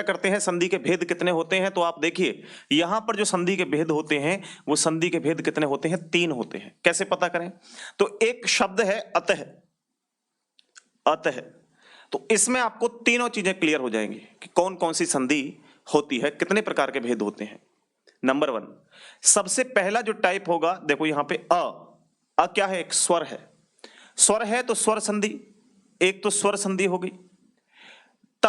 करते हैं संधि के भेद कितने होते हैं, तो आप देखिए यहां पर जो संधि के भेद होते हैं वो संधि के भेद कितने होते हैं, 3 होते हैं। कैसे पता करें, तो एक शब्द है अतः, अतः, तो इसमें आपको तीनों चीजें क्लियर हो जाएंगी कि कौन कौन सी संधि होती है, कितने प्रकार के भेद होते हैं। नंबर 1, सबसे पहला जो टाइप होगा, देखो यहां पे अ क्या है, एक स्वर है, स्वर है तो स्वर संधि, एक तो स्वर संधि हो गई। त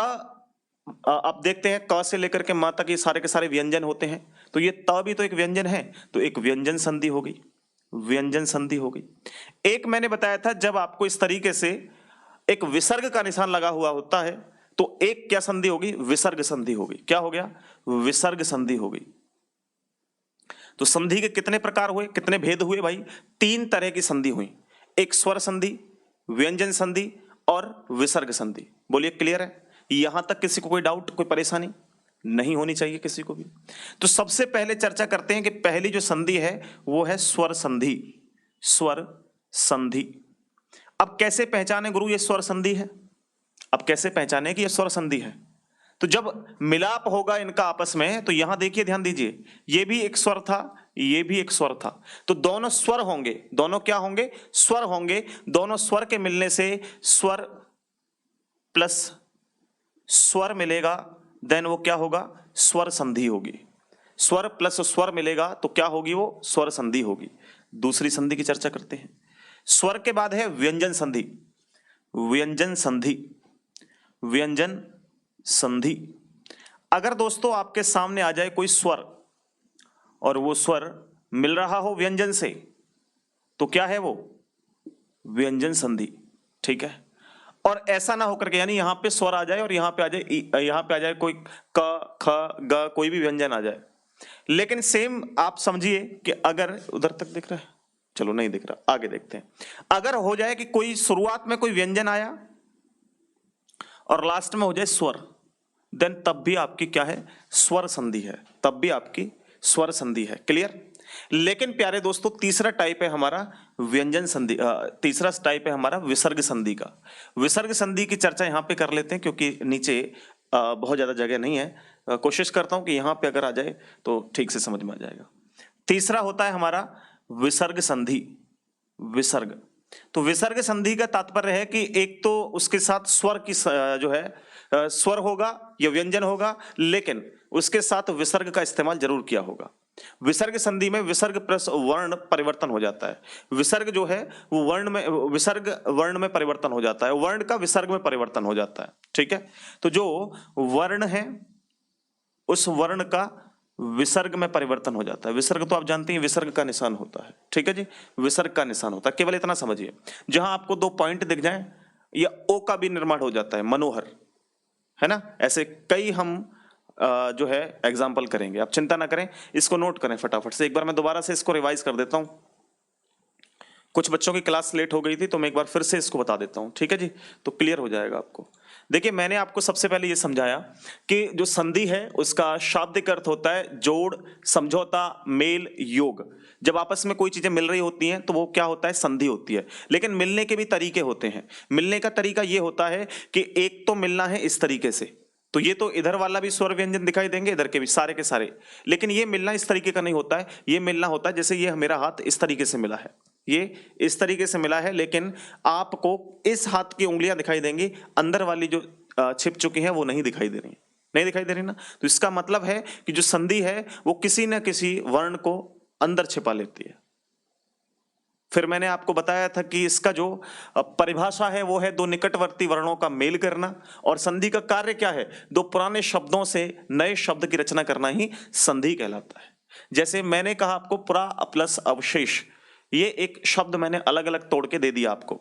आप देखते हैं क से लेकर के म तक ये सारे के सारे व्यंजन होते हैं, तो ये त भी तो एक व्यंजन है, तो एक व्यंजन संधि हो गई, व्यंजन संधि हो गई। एक मैंने बताया था जब आपको इस तरीके से एक विसर्ग का निशान लगा हुआ होता है तो एक क्या संधि होगी, विसर्ग संधि होगी। क्या हो गया, विसर्ग संधि हो गई। तो संधि के कितने प्रकार हुए, कितने भेद हुए भाई, 3 तरह की संधि हुई, एक स्वर संधि, व्यंजन संधि और विसर्ग संधि। बोलिए क्लियर है, यहां तक किसी को कोई डाउट, कोई परेशानी नहीं होनी चाहिए किसी को भी। तो सबसे पहले चर्चा करते हैं कि पहली जो संधि है वो है स्वर संधि, स्वर संधि। अब कैसे पहचाने गुरु ये स्वर संधि है, अब कैसे पहचाने कि ये स्वर संधि है, तो जब मिलाप होगा इनका आपस में, तो यहां देखिए ध्यान दीजिए, ये भी एक स्वर था, ये भी एक स्वर था, तो दोनों स्वर होंगे, दोनों क्या होंगे, स्वर होंगे। दोनों स्वर के मिलने से स्वर प्लस स्वर मिलेगा, देन वो क्या होगा, स्वर संधि होगी। स्वर प्लस स्वर मिलेगा तो क्या होगी, वो स्वर संधि होगी। दूसरी संधि की चर्चा करते हैं। स्वर के बाद है व्यंजन संधि, व्यंजन संधि, व्यंजन संधि। अगर दोस्तों आपके सामने आ जाए कोई स्वर और वो स्वर मिल रहा हो व्यंजन से, तो क्या है वो, व्यंजन संधि, ठीक है। और ऐसा ना होकर के, यानी यहां पे स्वर आ जाए और यहां पे आ जाए कोई क ख ग, कोई भी व्यंजन आ जाए। लेकिन सेम आप समझिए कि अगर उधर तक दिख रहा है, चलो नहीं दिख रहा, आगे देखते हैं। अगर हो जाए कि कोई शुरुआत में कोई व्यंजन आया और लास्ट में हो जाए स्वर, देन तब भी आपकी क्या है, स्वर संधि है, तब भी आपकी स्वर संधि है। क्लियर। लेकिन प्यारे दोस्तों तीसरा टाइप है हमारा व्यंजन संधि, तीसरा टाइप है हमारा विसर्ग संधि का। विसर्ग संधि की चर्चा यहां पे कर लेते हैं क्योंकि नीचे बहुत ज्यादा जगह नहीं है। कोशिश करता हूं कि यहां पे अगर आ जाए तो ठीक से समझ में आ जाएगा। तीसरा होता है हमारा विसर्ग संधि, विसर्ग। तो विसर्ग संधि का तात्पर्य है कि एक तो उसके साथ स्वर की जो है स्वर होगा या व्यंजन होगा, लेकिन उसके साथ विसर्ग का इस्तेमाल जरूर किया होगा। विसर्ग संधि में विसर्ग प्लस वर्ण परिवर्तन हो जाता है। विसर्ग जो है वो वर्ण में, विसर्ग वर्ण में परिवर्तन हो जाता है, वर्ण का विसर्ग में परिवर्तन हो जाता है, ठीक है। तो जो वर्ण है उस वर्ण का विसर्ग में परिवर्तन हो जाता है। विसर्ग तो आप जानते हैं विसर्ग का निशान होता है, ठीक है जी, विसर्ग का निशान होता है। केवल इतना समझिए, जहां आपको 2 पॉइंट दिख जाए या ओ का भी निर्माण हो जाता है, मनोहर, है ना। ऐसे कई हम जो है एग्जाम्पल करेंगे, आप चिंता ना करें, इसको नोट करें फटाफट से। एक बार मैं दोबारा से इसको रिवाइज कर देता हूं, कुछ बच्चों की क्लास लेट हो गई थी तो मैं एक बार फिर से इसको बता देता हूं, ठीक है जी, तो क्लियर हो जाएगा आपको। देखिए मैंने आपको सबसे पहले ये समझाया कि जो संधि है उसका शाब्दिक अर्थ होता है जोड़, समझौता, मेल, योग। जब आपस में कोई चीजें मिल रही होती हैं तो वो क्या होता है, संधि होती है। लेकिन मिलने के भी तरीके होते हैं। मिलने का तरीका ये होता है कि एक तो मिलना है इस तरीके से, तो ये तो इधर वाला भी स्वर व्यंजन दिखाई देंगे, इधर के भी सारे के सारे। लेकिन ये मिलना इस तरीके का नहीं होता है, ये मिलना होता है जैसे ये मेरा हाथ इस तरीके से मिला है, ये इस तरीके से मिला है, लेकिन आपको इस हाथ की उंगलियां दिखाई देंगी, अंदर वाली जो छिप चुकी हैं वो नहीं दिखाई दे रही, नहीं दिखाई दे रही ना। तो इसका मतलब है कि जो संधि है वो किसी न किसी वर्ण को अंदर छिपा लेती है। फिर मैंने आपको बताया था कि इसका जो परिभाषा है वो है 2 निकटवर्ती वर्णों का मेल करना, और संधि का कार्य क्या है, 2 पुराने शब्दों से नए शब्द की रचना करना ही संधि कहलाता है। जैसे मैंने कहा आपको पुरा प्लस अवशेष, ये एक शब्द मैंने अलग अलग तोड़ के दे दिया आपको।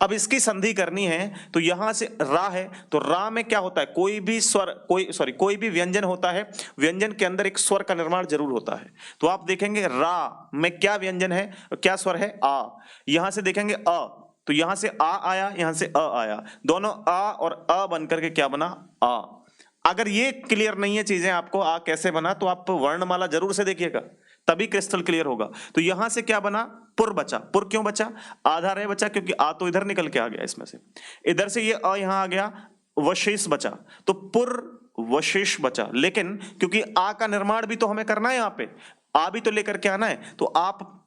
अब इसकी संधि करनी है तो यहां से रा है, तो रा में क्या होता है, कोई भी स्वर, कोई भी व्यंजन होता है, व्यंजन के अंदर एक स्वर का निर्माण जरूर होता है। तो आप देखेंगे रा में क्या व्यंजन है, क्या स्वर है, आ। यहां से देखेंगे अ, तो यहां से आ आया, यहां से अ आया, दोनों आ और अ बनकर के क्या बना, आ। अगर ये क्लियर नहीं है चीजें आपको आ कैसे बना, तो आप वर्णमाला जरूर से देखिएगा, तभी क्रिस्टल क्लियर होगा। तो यहां से क्या बना, पुर बचा। पुर क्यों बचा, आधा रे बचा, क्योंकि आ तो इधर निकल के आ गया इसमें से, इधर से ये अ यहां आ गया, वशेष बचा। तो पुर वशिष बचा, लेकिन क्योंकि आ का निर्माण भी तो हमें करना है, यहाँ पे आ भी तो लेकर के आना है, तो आप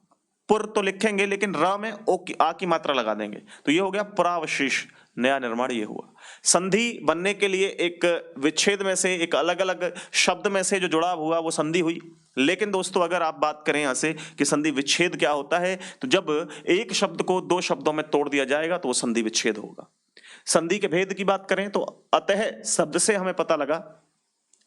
पुर तो लिखेंगे लेकिन र में ओ की आ की मात्रा लगा देंगे, तो ये हो गया पुरावशिष, नया निर्माण ये हुआ। संधि बनने के लिए एक विच्छेद में से, एक अलग अलग शब्द में से जो जुड़ाव हुआ वो संधि हुई। लेकिन दोस्तों अगर आप बात करें यहां से कि संधि विच्छेद क्या होता है, तो जब एक शब्द को दो शब्दों में तोड़ दिया जाएगा तो वो संधि विच्छेद होगा। संधि के भेद की बात करें तो अतः शब्द से हमें पता लगा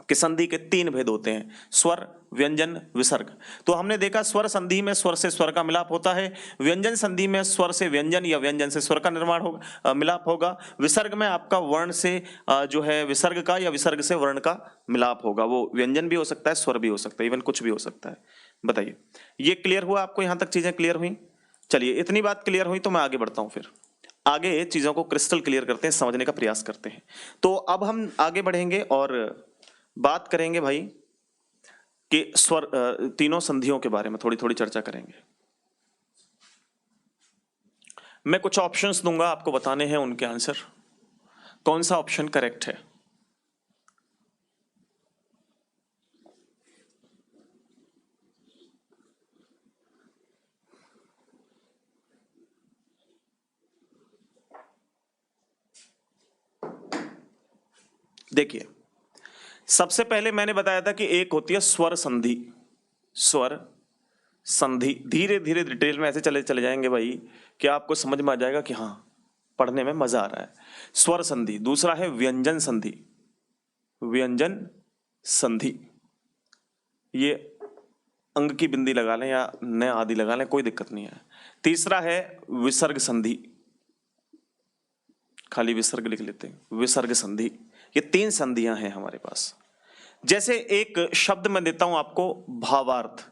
कि संधि के तीन भेद होते हैं, स्वर, व्यंजन, विसर्ग। तो हमने देखा स्वर संधि में स्वर से स्वर का मिलाप होता है, व्यंजन संधि में स्वर से व्यंजन या व्यंजन से स्वर का निर्माण होगा, मिलाप होगा। विसर्ग में आपका वर्ण से जो है विसर्ग का या विसर्ग से वर्ण का मिलाप होगा, वो व्यंजन भी हो सकता है, स्वर भी हो सकता है, इवन कुछ भी हो सकता है। बताइए, ये क्लियर हुआ आपको? यहां तक चीजें क्लियर हुई? चलिए, इतनी बात क्लियर हुई तो मैं आगे बढ़ता हूं, फिर आगे चीजों को क्रिस्टल क्लियर करते हैं, समझने का प्रयास करते हैं। तो अब हम आगे बढ़ेंगे और बात करेंगे भाई कि स्वर, तीनों संधियों के बारे में थोड़ी थोड़ी चर्चा करेंगे। मैं कुछ ऑप्शंस दूंगा, आपको बताने हैं उनके आंसर, कौन सा ऑप्शन करेक्ट है। देखिए, सबसे पहले मैंने बताया था कि एक होती है स्वर संधि। स्वर संधि, धीरे धीरे डिटेल में ऐसे चले चले जाएंगे भाई कि आपको समझ में आ जाएगा कि हाँ पढ़ने में मजा आ रहा है। स्वर संधि। दूसरा है व्यंजन संधि। व्यंजन संधि, ये अंग की बिंदी लगा लें या न आदि लगा लें, कोई दिक्कत नहीं है। तीसरा है विसर्ग संधि, खाली विसर्ग लिख लेते हैं, विसर्ग संधि। ये तीन संधियां हैं हमारे पास। जैसे एक शब्द मैं देता हूं आपको, भावार्थ,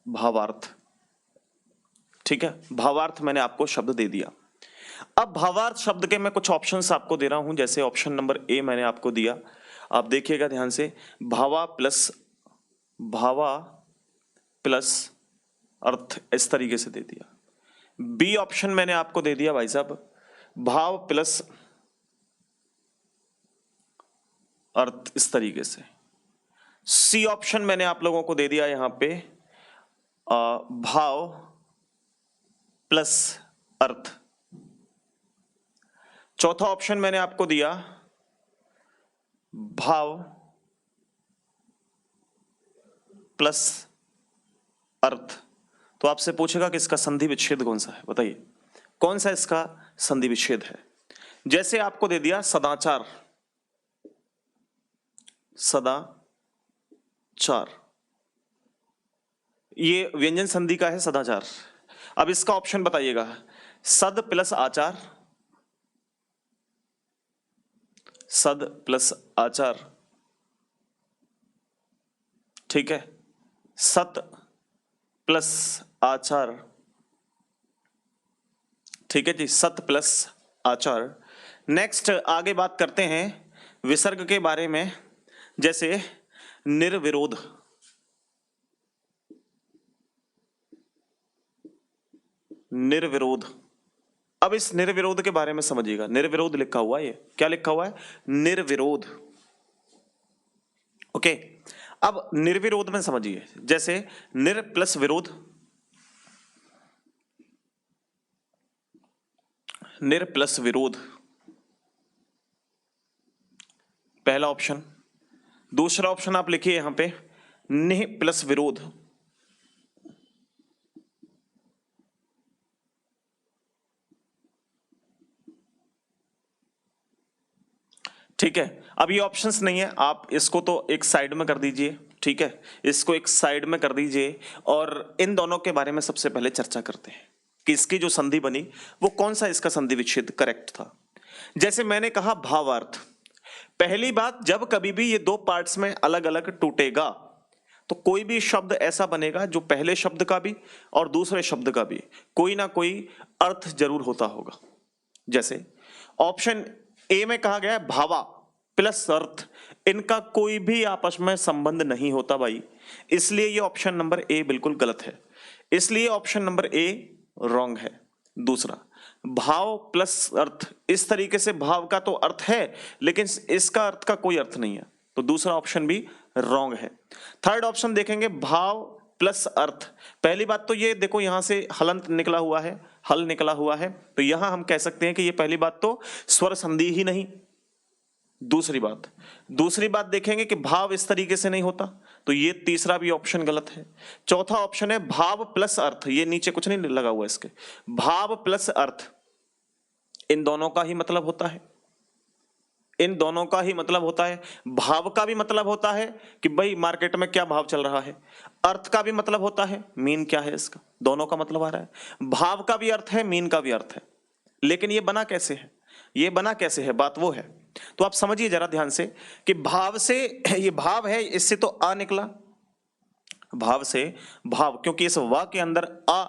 भावार्थ, ठीक है, भावार्थ मैंने आपको शब्द दे दिया। अब भावार्थ शब्द के मैं कुछ ऑप्शंस आपको दे रहा हूं, जैसे ऑप्शन नंबर ए मैंने आपको दिया, आप देखिएगा ध्यान से, भावा प्लस अर्थ, इस तरीके से दे दिया। बी ऑप्शन मैंने आपको दे दिया भाई साहब, भाव प्लस अर्थ, इस तरीके से। सी ऑप्शन मैंने आप लोगों को दे दिया यहां पे, भाव प्लस अर्थ। चौथा ऑप्शन मैंने आपको दिया, भाव प्लस अर्थ। तो आपसे पूछेगा कि इसका संधि विच्छेद कौन सा है, बताइए कौन सा इसका संधि विच्छेद है। जैसे आपको दे दिया सदाचार, सदाचार, ये व्यंजन संधि का है सदाचार। अब इसका ऑप्शन बताइएगा, सद प्लस आचार, सद प्लस आचार, ठीक है, सत प्लस आचार, ठीक है जी, सत प्लस आचार। नेक्स्ट आगे बात करते हैं विसर्ग के बारे में, जैसे निर्विरोध, निर्विरोध। अब इस निर्विरोध के बारे में समझिएगा, निर्विरोध लिखा हुआ है, ये क्या लिखा हुआ है, निर्विरोध। ओके, अब निर्विरोध में समझिए, जैसे निर प्लस विरोध, निर प्लस विरोध, पहला ऑप्शन। दूसरा ऑप्शन आप लिखिए यहां पे, निह प्लस विरोध, ठीक है। अब ये ऑप्शंस नहीं है, आप इसको तो एक साइड में कर दीजिए, ठीक है, इसको एक साइड में कर दीजिए, और इन दोनों के बारे में सबसे पहले चर्चा करते हैं कि इसकी जो संधि बनी वो कौन सा इसका संधि विच्छेद करेक्ट था। जैसे मैंने कहा भावार्थ, पहली बात, जब कभी भी ये दो पार्ट्स में अलग अलग टूटेगा तो कोई भी शब्द ऐसा बनेगा जो पहले शब्द का भी और दूसरे शब्द का भी कोई ना कोई अर्थ जरूर होता होगा। जैसे ऑप्शन ए में कहा गया है भावा प्लस अर्थ, इनका कोई भी आपस में संबंध नहीं होता भाई, इसलिए ये ऑप्शन नंबर ए बिल्कुल गलत है, इसलिए ऑप्शन नंबर ए रॉन्ग है। दूसरा, भाव प्लस अर्थ, इस तरीके से भाव का तो अर्थ है लेकिन इसका अर्थ का कोई अर्थ नहीं है, तो दूसरा ऑप्शन भी रॉन्ग है। थर्ड ऑप्शन देखेंगे, भाव प्लस अर्थ। पहली बात तो ये देखो यहां से हलंत निकला हुआ है, हल निकला हुआ है, तो यहां हम कह सकते हैं कि ये पहली बात तो स्वर संधि ही नहीं। दूसरी बात देखेंगे कि भाव इस तरीके से नहीं होता, तो ये तीसरा भी ऑप्शन गलत है। चौथा ऑप्शन है भाव प्लस अर्थ, ये नीचे कुछ नहीं लगा हुआ इसके, भाव प्लस अर्थ, इन दोनों का ही मतलब होता है, इन दोनों का ही मतलब होता है। भाव का भी मतलब होता है कि भाई मार्केट में क्या भाव चल रहा है, अर्थ का भी मतलब होता है मीन क्या है इसका, दोनों का मतलब आ रहा है। भाव का भी अर्थ है, मीन का भी अर्थ है, लेकिन ये बना कैसे है, ये बना कैसे है, बात वो है। तो आप समझिए जरा ध्यान से कि भाव से, ये भाव है, इससे तो आ निकला, भाव से भाव, क्योंकि इस वा के अंदर आ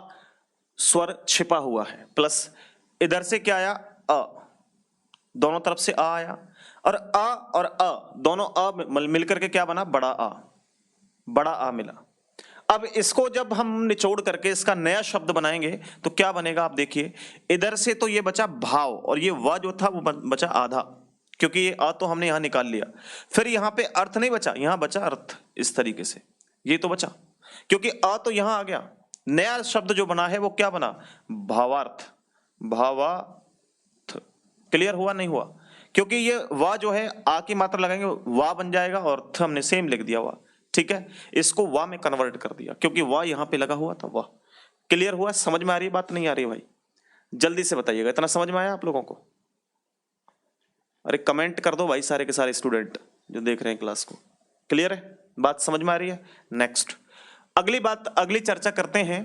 स्वर छिपा हुआ है, प्लस इधर से क्या आया, अ, दोनों तरफ से आ आया, और आ और अ दोनों अ मिलकर के क्या बना, बड़ा आ, बड़ा आ मिला। अब इसको जब हम निचोड़ करके इसका नया शब्द बनाएंगे तो क्या बनेगा, आप देखिए, इधर से तो ये बचा भाव और ये व जो था वो बचा आधा, क्योंकि ये आ तो हमने यहां निकाल लिया। फिर यहां पे अर्थ नहीं बचा, यहां बचा अर्थ, इस तरीके से ये तो बचा, क्योंकि आ तो यहां आ गया, नया शब्द जो बना है वो क्या बना, भावार्थ, भावार्थ। क्लियर हुआ नहीं हुआ, क्योंकि ये वा जो है आ की मात्रा लगाएंगे वा बन जाएगा और थ हमने सेम लिख दिया वा, ठीक है, इसको वा में कन्वर्ट कर दिया क्योंकि वा यहां पे लगा हुआ था वा। क्लियर हुआ, समझ में आ रही है बात, नहीं आ रही है भाई, जल्दी से बताइएगा, इतना समझ में आया आप लोगों को? अरे कमेंट कर दो भाई सारे के सारे स्टूडेंट जो देख रहे हैं क्लास को, क्लियर है, बात समझ में आ रही है। नेक्स्ट अगली बात, अगली चर्चा करते हैं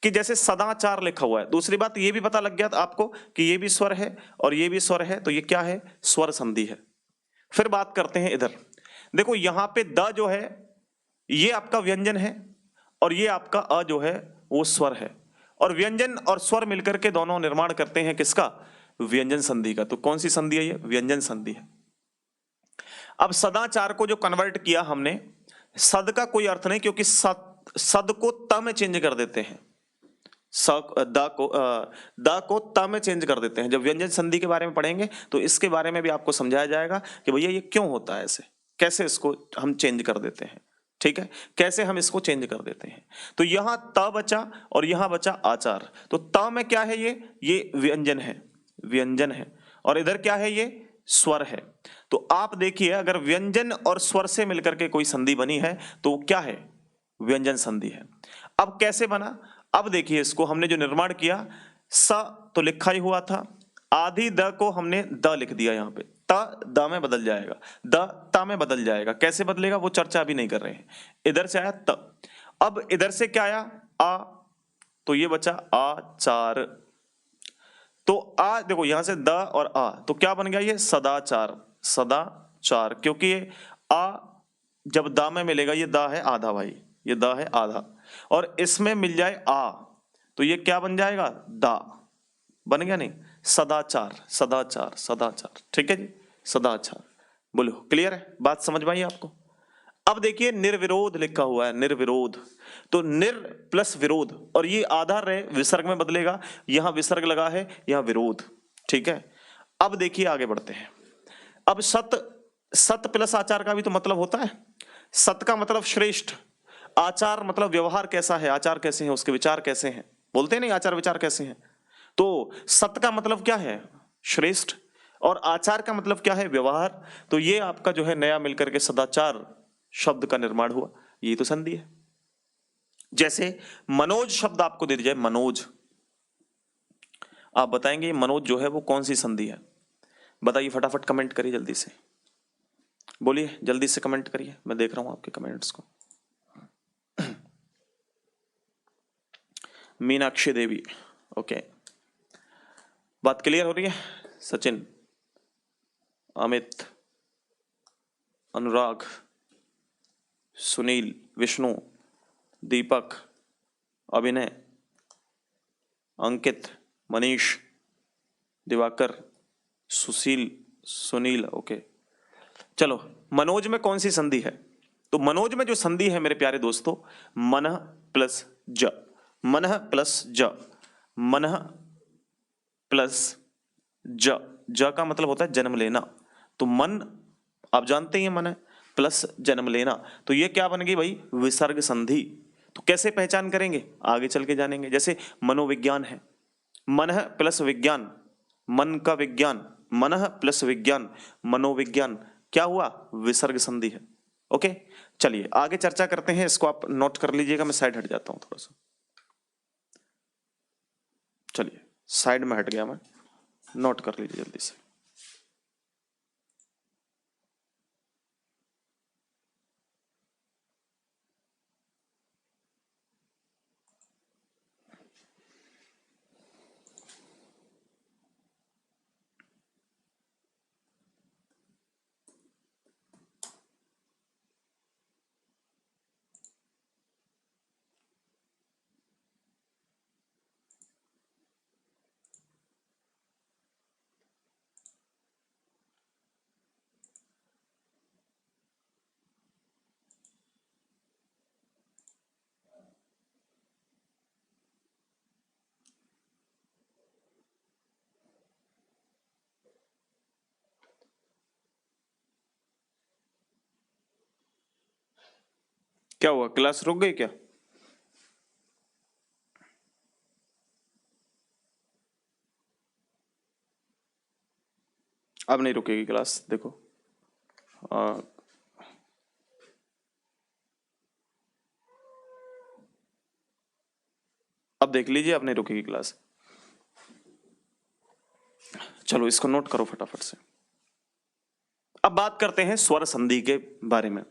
कि जैसे सदाचार लिखा हुआ है, दूसरी बात ये भी पता लग गया आपको कि ये भी स्वर है और ये भी स्वर है, तो ये क्या है, स्वर संधि है। फिर बात करते हैं इधर, देखो यहां पे द जो है ये आपका व्यंजन है और ये आपका अ जो है वो स्वर है, और व्यंजन और स्वर मिलकर के दोनों निर्माण करते हैं किसका, व्यंजन संधि का। तो कौन सी संधि है ये, व्यंजन संधि है। अब सदाचार को जो कन्वर्ट किया हमने, सद का कोई अर्थ नहीं, क्योंकि सद को त में चेंज कर देते हैं, द को त में चेंज कर देते हैं। जब व्यंजन संधि के बारे में पढ़ेंगे तो इसके बारे में भी आपको समझाया जाएगा कि भैया ये क्यों होता है ऐसे, कैसे इसको हम चेंज कर देते हैं, ठीक है, कैसे हम इसको चेंज कर देते हैं। तो यहां त बचा और यहां बचा आचार, तो त में क्या है, ये व्यंजन है, व्यंजन है, और इधर क्या है, ये स्वर है। तो आप देखिए अगर व्यंजन और स्वर से मिलकर के कोई संधि बनी है तो वो क्या है, व्यंजन संधि है। अब कैसे बना, अब देखिए इसको हमने जो निर्माण किया, स तो लिखा ही हुआ था, आधी द को हमने द लिख दिया, यहाँ पे त द में बदल जाएगा, द ता में बदल जाएगा, कैसे बदलेगा वो चर्चा अभी नहीं कर रहे हैं। इधर से आया त, अब इधर से क्या आया, आ, तो ये बचा आचार, तो आ देखो यहां से द और आ, तो क्या बन गया ये, सदाचार, सदाचार, क्योंकि ये आ जब द में मिलेगा, ये द है आधा भाई, ये द है आधा, और इसमें मिल जाए आ तो ये क्या बन जाएगा, दा, बन गया नहीं, सदाचार, सदाचार, सदाचार, ठीक है जी, सदाचार। बोलो क्लियर है, बात समझ में आई आपको? अब देखिए निर्विरोध लिखा हुआ है, निर्विरोध, तो निर प्लस विरोध, और ये आधार रहे विसर्ग में बदलेगा, यहां विसर्ग लगा है, यहां विरोध, ठीक है। अब देखिए आगे बढ़ते हैं, अब सत प्लस आचार का भी तो मतलब होता है, सत का मतलब श्रेष्ठ, आचार मतलब व्यवहार कैसा है, आचार कैसे हैं, उसके विचार कैसे हैं, बोलते हैं नहीं आचार विचार कैसे हैं, तो सत का मतलब क्या है, श्रेष्ठ, और आचार का मतलब क्या है, व्यवहार। तो ये आपका जो है नया मिलकर के सदाचार शब्द का निर्माण हुआ, ये तो संधि है। जैसे मनोज शब्द आपको दे दिया जाए, मनोज, आप बताएंगे मनोज जो है वो कौन सी संधि है, बताइए फटाफट कमेंट करिए जल्दी से, बोलिए जल्दी से कमेंट करिए, मैं देख रहा हूं आपके कमेंट्स को। मीनाक्षी देवी, ओके, बात क्लियर हो रही है। सचिन, अमित, अनुराग, सुनील, विष्णु, दीपक, अभिनय, अंकित, मनीष, दिवाकर, सुशील, सुनील, ओके। चलो मनोज में कौन सी संधि है, तो मनोज में जो संधि है मेरे प्यारे दोस्तों, मनः प्लस ज, मनः प्लस ज, मनः प्लस ज, ज का मतलब होता है जन्म लेना, तो मन आप जानते ही मन है, प्लस जन्म लेना, तो ये क्या बन गई भाई, विसर्ग संधि। तो कैसे पहचान करेंगे, आगे चल के जानेंगे। जैसे मनोविज्ञान है, मन प्लस विज्ञान, मन का विज्ञान, मन प्लस विज्ञान, मनोविज्ञान, क्या हुआ, विसर्ग संधि है। ओके, चलिए आगे चर्चा करते हैं, इसको आप नोट कर लीजिएगा, मैं साइड हट जाता हूं थोड़ा सा। चलिए साइड में हट गया मैं, नोट कर लीजिए जल्दी से। क्या हुआ, क्लास रुक गई क्या? अब नहीं रुकेगी क्लास, देखो अब देख लीजिए, अब नहीं रुकेगी क्लास। चलो इसको नोट करो फटाफट से। अब बात करते हैं स्वर संधि के बारे में।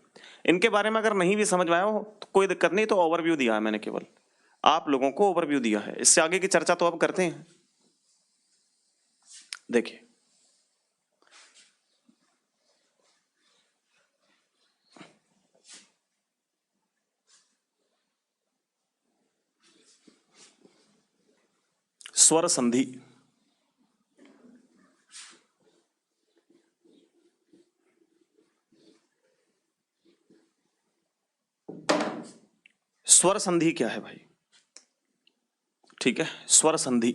इनके बारे में अगर नहीं भी समझ में आया हो तो कोई दिक्कत नहीं, तो ओवरव्यू दिया है मैंने, केवल आप लोगों को ओवरव्यू दिया है, इससे आगे की चर्चा तो अब करते हैं। देखिए स्वर संधि, स्वर संधि क्या है भाई, ठीक है, स्वर संधि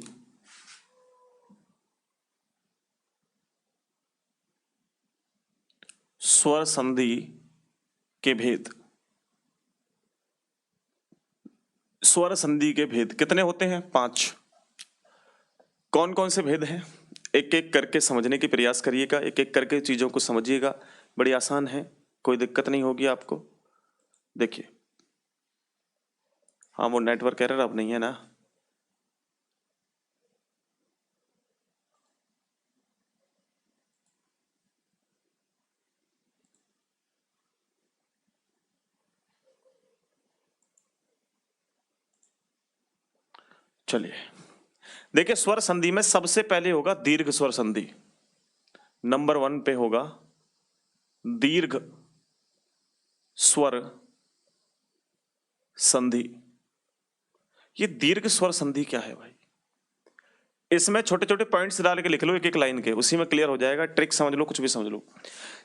स्वर संधि के भेद, स्वर संधि के भेद कितने होते हैं, 5। कौन कौन से भेद हैं, एक एक करके समझने की प्रयास करिएगा, एक एक करके चीजों को समझिएगा, बड़ी आसान है, कोई दिक्कत नहीं होगी आपको। देखिए, हाँ वो नेटवर्क एरर अब नहीं है ना, चलिए देखिए, स्वर संधि में सबसे पहले होगा दीर्घ स्वर संधि, नंबर 1 पे होगा दीर्घ स्वर संधि। ये दीर्घ स्वर संधि क्या है भाई, इसमें छोटे छोटे पॉइंट्स डाल के लिख लो एक एक लाइन के, उसी में क्लियर हो जाएगा, ट्रिक समझ लो, कुछ भी समझ लो।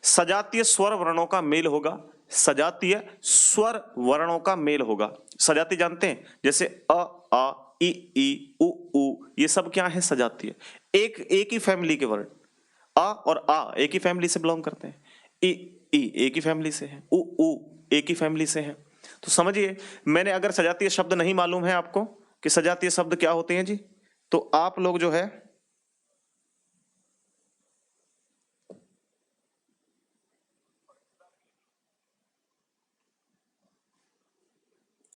सजातीय स्वर वर्णों का मेल होगा, सजातीय स्वर वर्णों का मेल होगा। सजातीय जानते हैं, जैसे अ, आ, ई, उ, ये सब क्या है, सजातीय, एक ही फैमिली के वर्ड, आ और आ एक ही फैमिली से बिलोंग करते हैं, ई एक ही फैमिली से है, उ एक ही फैमिली से है। तो समझिए, मैंने अगर सजातीय शब्द नहीं मालूम है आपको कि सजातीय शब्द क्या होते हैं जी, तो आप लोग जो है